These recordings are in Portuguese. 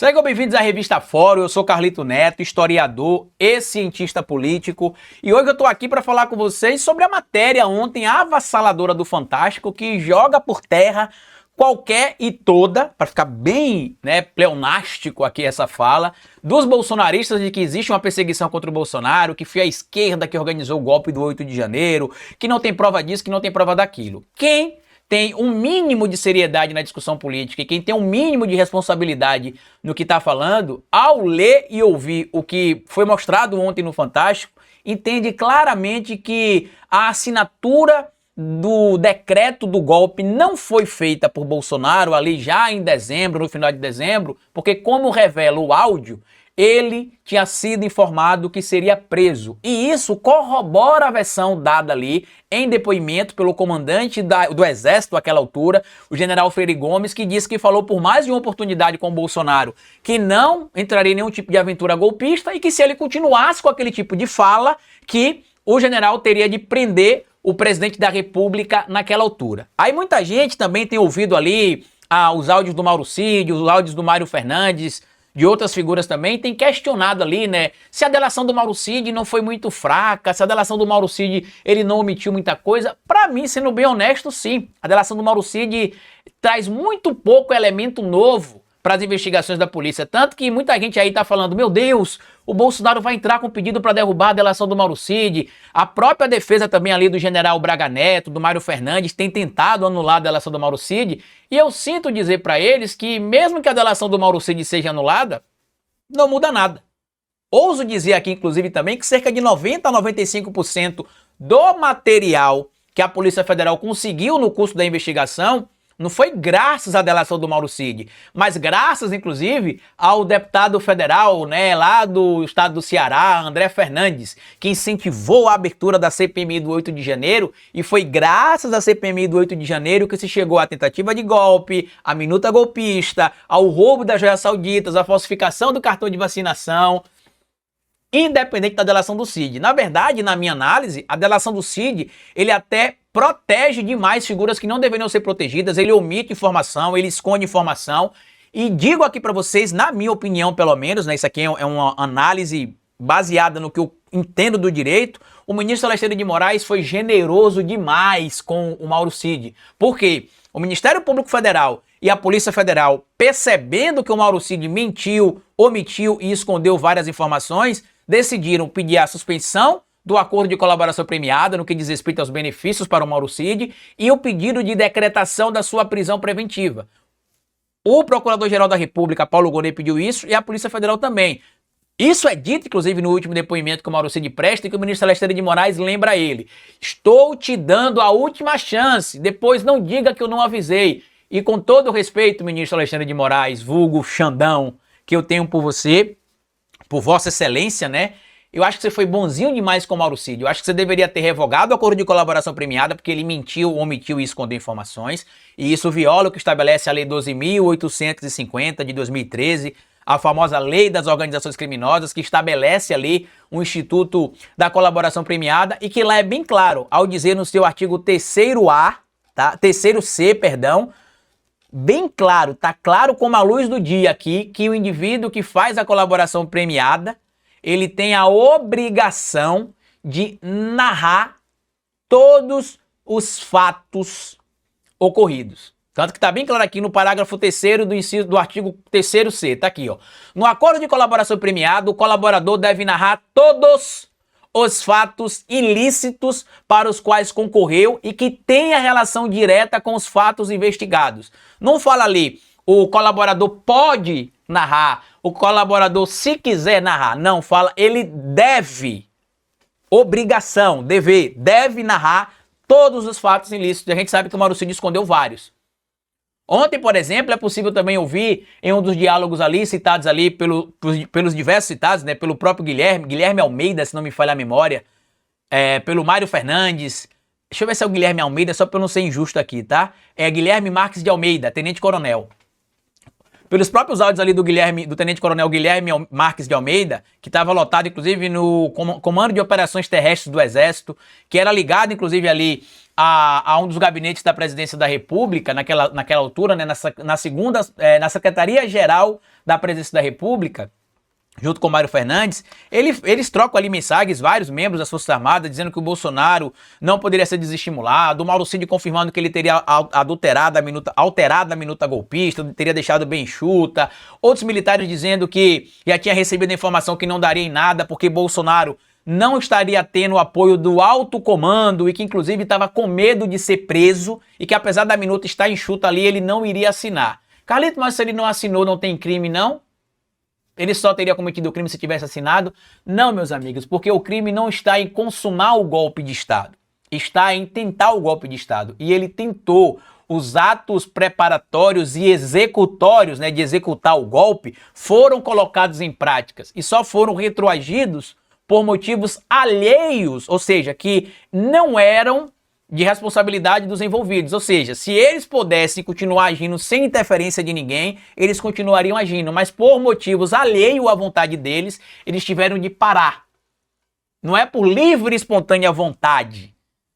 Sejam bem-vindos à Revista Fórum, eu sou Carlito Neto, historiador e cientista político, e hoje eu estou aqui para falar com vocês sobre a matéria ontem avassaladora do Fantástico, que joga por terra qualquer e toda, para ficar bem pleonástico aqui essa fala, dos bolsonaristas de que existe uma perseguição contra o Bolsonaro, que foi a esquerda que organizou o golpe do 8 de janeiro, que não tem prova disso, que não tem prova daquilo. Quem tem um mínimo de seriedade na discussão política e quem tem um mínimo de responsabilidade no que está falando, ao ler e ouvir o que foi mostrado ontem no Fantástico, entende claramente que a assinatura do decreto do golpe não foi feita por Bolsonaro ali já em dezembro, no final de dezembro, porque como revela o áudio, ele tinha sido informado que seria preso. E isso corrobora a versão dada ali em depoimento pelo comandante do Exército àquela altura, o general Freire Gomes, que disse que falou por mais de uma oportunidade com o Bolsonaro que não entraria em nenhum tipo de aventura golpista e que se ele continuasse com aquele tipo de fala, que o general teria de prender o presidente da República naquela altura. Aí muita gente também tem ouvido ali os áudios do Mauro Cid, os áudios do Mário Fernandes, de outras figuras também, tem questionado ali, se a delação do Mauro Cid não foi muito fraca, se a delação do Mauro Cid ele não omitiu muita coisa. Pra mim, sendo bem honesto, sim. A delação do Mauro Cid traz muito pouco elemento novo para as investigações da polícia. Tanto que muita gente aí tá falando, meu Deus, o Bolsonaro vai entrar com pedido para derrubar a delação do Mauro Cid. A própria defesa também ali do general Braga Neto, do Mário Fernandes, tem tentado anular a delação do Mauro Cid. E eu sinto dizer para eles que mesmo que a delação do Mauro Cid seja anulada, não muda nada. Ouso dizer aqui, inclusive, também que cerca de 90 a 95% do material que a Polícia Federal conseguiu no curso da investigação não foi graças à delação do Mauro Cid, mas graças, inclusive, ao deputado federal, lá do estado do Ceará, André Fernandes, que incentivou a abertura da CPMI do 8 de janeiro, e foi graças à CPMI do 8 de janeiro que se chegou à tentativa de golpe, à minuta golpista, ao roubo das joias sauditas, à falsificação do cartão de vacinação, independente da delação do Cid. Na verdade, na minha análise, a delação do Cid, ele até protege demais figuras que não deveriam ser protegidas, ele omite informação, ele esconde informação, e digo aqui para vocês, na minha opinião pelo menos, isso aqui é uma análise baseada no que eu entendo do direito, o ministro Alexandre de Moraes foi generoso demais com o Mauro Cid. Por quê? O Ministério Público Federal e a Polícia Federal, percebendo que o Mauro Cid mentiu, omitiu e escondeu várias informações, decidiram pedir a suspensão do acordo de colaboração premiada no que diz respeito aos benefícios para o Mauro Cid e o pedido de decretação da sua prisão preventiva. O Procurador-Geral da República, Paulo Gonet, pediu isso e a Polícia Federal também. Isso é dito, inclusive, no último depoimento que o Mauro Cid presta e que o ministro Alexandre de Moraes lembra a ele. Estou te dando a última chance, depois não diga que eu não avisei. E com todo o respeito, ministro Alexandre de Moraes, vulgo Xandão, que eu tenho por você, por Vossa Excelência, eu acho que você foi bonzinho demais com o Mauro Cid. Eu acho que você deveria ter revogado o acordo de colaboração premiada porque ele mentiu, omitiu e escondeu informações. E isso viola o que estabelece a Lei 12.850 de 2013, a famosa Lei das Organizações Criminosas, que estabelece ali um instituto da colaboração premiada e que lá é bem claro, ao dizer no seu artigo 3º-A, tá? 3º-C, perdão, bem claro, tá claro como a luz do dia aqui, que o indivíduo que faz a colaboração premiada, ele tem a obrigação de narrar todos os fatos ocorridos. Tanto que está bem claro aqui no parágrafo 3º do artigo 3º-C, está aqui, ó. No acordo de colaboração premiado, o colaborador deve narrar todos os fatos ilícitos para os quais concorreu e que tenha relação direta com os fatos investigados. Não fala ali, o colaborador pode narrar, o colaborador se quiser narrar. Não, fala, ele deve, obrigação, dever, deve narrar todos os fatos ilícitos. A gente sabe que o Mauro Cid escondeu vários. Ontem, por exemplo, é possível também ouvir em um dos diálogos ali, citados ali pelos diversos citados, pelo próprio Guilherme Almeida, se não me falha a memória, pelo Mário Fernandes. Deixa eu ver se é o Guilherme Almeida, só para eu não ser injusto aqui, tá? É Guilherme Marques de Almeida, tenente-coronel. Pelos próprios áudios ali do tenente-coronel Guilherme Marques de Almeida, que estava lotado inclusive no Comando de Operações Terrestres do Exército, que era ligado inclusive ali a um dos gabinetes da presidência da República, naquela altura, né, na Secretaria-Geral da Presidência da República, junto com o Mário Fernandes, eles trocam ali mensagens, vários membros das Forças Armadas, dizendo que o Bolsonaro não poderia ser desestimulado, o Mauro Cid confirmando que ele teria alterado a minuta golpista, teria deixado bem enxuta, outros militares dizendo que já tinha recebido a informação que não daria em nada, porque Bolsonaro não estaria tendo o apoio do alto comando e que inclusive estava com medo de ser preso e que apesar da minuta estar enxuta ali, ele não iria assinar. Carlito, mas se ele não assinou, não tem crime não? Ele só teria cometido o crime se tivesse assinado? Não, meus amigos, porque o crime não está em consumar o golpe de Estado. Está em tentar o golpe de Estado. E ele tentou. Os atos preparatórios e executórios, né, de executar o golpe, foram colocados em práticas e só foram retroagidos por motivos alheios, ou seja, que não eram de responsabilidade dos envolvidos, ou seja, se eles pudessem continuar agindo sem interferência de ninguém, eles continuariam agindo, mas por motivos alheios à vontade deles, eles tiveram de parar. Não é por livre e espontânea vontade,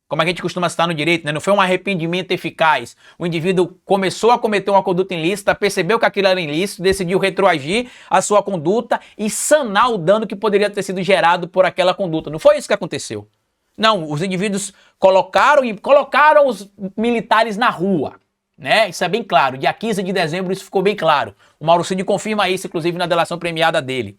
como a gente costuma citar no direito, né? Não foi um arrependimento eficaz. O indivíduo começou a cometer uma conduta ilícita, percebeu que aquilo era ilícito, decidiu retroagir a sua conduta e sanar o dano que poderia ter sido gerado por aquela conduta. Não foi isso que aconteceu. Não, os indivíduos colocaram os militares na rua, né? Isso é bem claro. Dia 15 de dezembro isso ficou bem claro. O Mauro Cid confirma isso, inclusive, na delação premiada dele.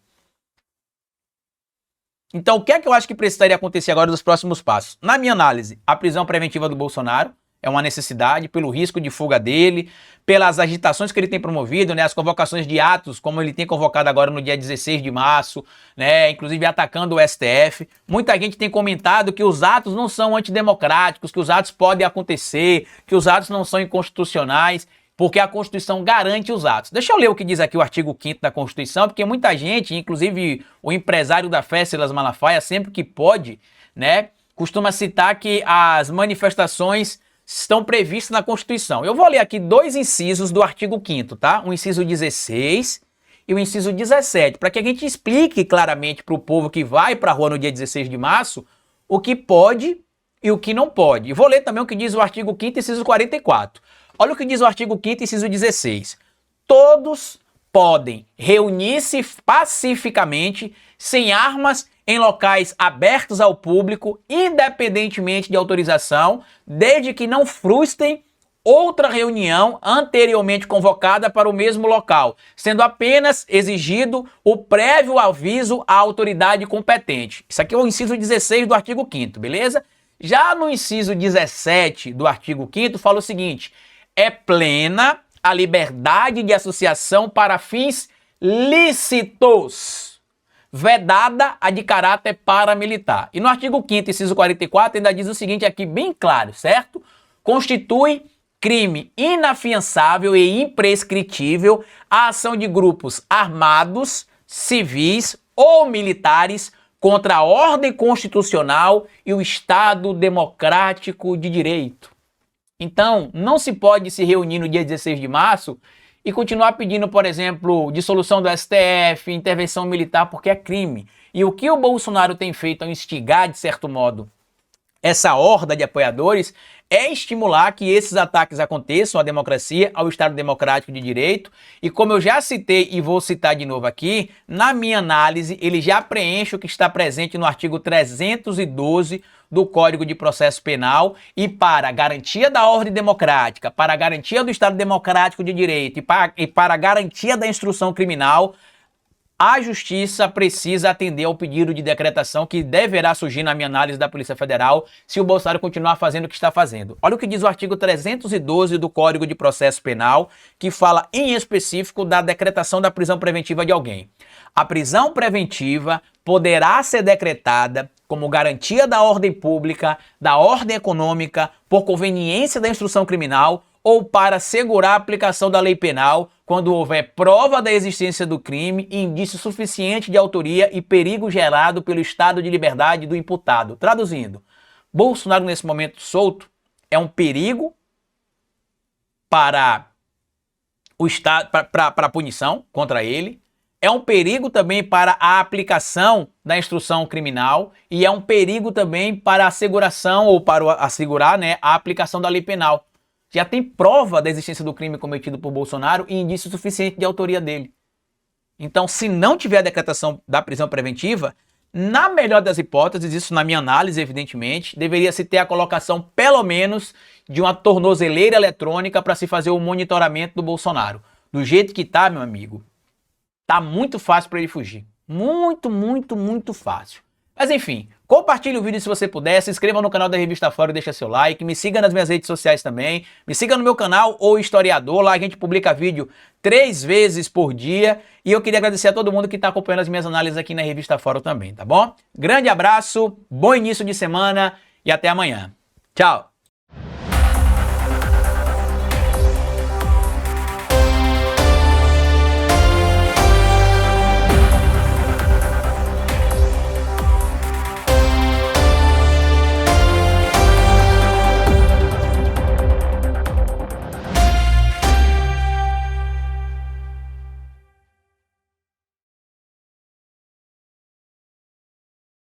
Então, o que é que eu acho que precisaria acontecer agora dos próximos passos? Na minha análise, a prisão preventiva do Bolsonaro é uma necessidade pelo risco de fuga dele, pelas agitações que ele tem promovido, né, as convocações de atos, como ele tem convocado agora no dia 16 de março, né, inclusive atacando o STF. Muita gente tem comentado que os atos não são antidemocráticos, que os atos podem acontecer, que os atos não são inconstitucionais, porque a Constituição garante os atos. Deixa eu ler o que diz aqui o artigo 5º da Constituição, porque muita gente, inclusive o empresário da fé, Silas Malafaia, sempre que pode, né, costuma citar que as manifestações estão previstas na Constituição. Eu vou ler aqui dois incisos do artigo 5º, tá? O inciso 16 e o inciso 17, para que a gente explique claramente para o povo que vai para a rua no dia 16 de março o que pode e o que não pode. E vou ler também o que diz o artigo 5º, inciso 44. Olha o que diz o artigo 5º, inciso 16. Todos podem reunir-se pacificamente, sem armas, em locais abertos ao público, independentemente de autorização, desde que não frustrem outra reunião anteriormente convocada para o mesmo local, sendo apenas exigido o prévio aviso à autoridade competente. Isso aqui é o inciso 16 do artigo 5º, beleza? Já no inciso 17 do artigo 5º fala o seguinte: é plena a liberdade de associação para fins lícitos, vedada a de caráter paramilitar. E no artigo 5º, inciso 44, ainda diz o seguinte aqui bem claro, certo? Constitui crime inafiançável e imprescritível a ação de grupos armados, civis ou militares contra a ordem constitucional e o Estado democrático de direito. Então, não se pode se reunir no dia 16 de março e continuar pedindo, por exemplo, dissolução do STF, intervenção militar, porque é crime. E o que o Bolsonaro tem feito ao instigar, de certo modo, essa horda de apoiadores é estimular que esses ataques aconteçam à democracia, ao Estado democrático de direito. E como eu já citei e vou citar de novo aqui, na minha análise, ele já preenche o que está presente no artigo 312 do Código de Processo Penal, e para a garantia da ordem democrática, para a garantia do Estado democrático de direito e para a garantia da instrução criminal, a Justiça precisa atender ao pedido de decretação que deverá surgir, na minha análise, da Polícia Federal se o Bolsonaro continuar fazendo o que está fazendo. Olha o que diz o artigo 312 do Código de Processo Penal, que fala em específico da decretação da prisão preventiva de alguém. A prisão preventiva poderá ser decretada como garantia da ordem pública, da ordem econômica, por conveniência da instrução criminal ou para assegurar a aplicação da lei penal quando houver prova da existência do crime e indício suficiente de autoria e perigo gerado pelo estado de liberdade do imputado. Traduzindo, Bolsonaro nesse momento solto é um perigo para o Estado, para a punição contra ele, é um perigo também para a aplicação da instrução criminal e é um perigo também para a asseguração ou para assegurar, né, a aplicação da lei penal. Já tem prova da existência do crime cometido por Bolsonaro e indício suficiente de autoria dele. Então, se não tiver a decretação da prisão preventiva, na melhor das hipóteses, isso na minha análise, evidentemente, deveria se ter a colocação, pelo menos, de uma tornozeleira eletrônica para se fazer o monitoramento do Bolsonaro. Do jeito que tá, meu amigo, tá muito fácil para ele fugir. Muito, muito, muito fácil. Mas enfim, compartilhe o vídeo se você puder, se inscreva no canal da Revista Fora e deixa seu like, me siga nas minhas redes sociais também, me siga no meu canal O Historiador, lá a gente publica vídeo 3 vezes por dia e eu queria agradecer a todo mundo que está acompanhando as minhas análises aqui na Revista Fora também, tá bom? Grande abraço, bom início de semana e até amanhã. Tchau!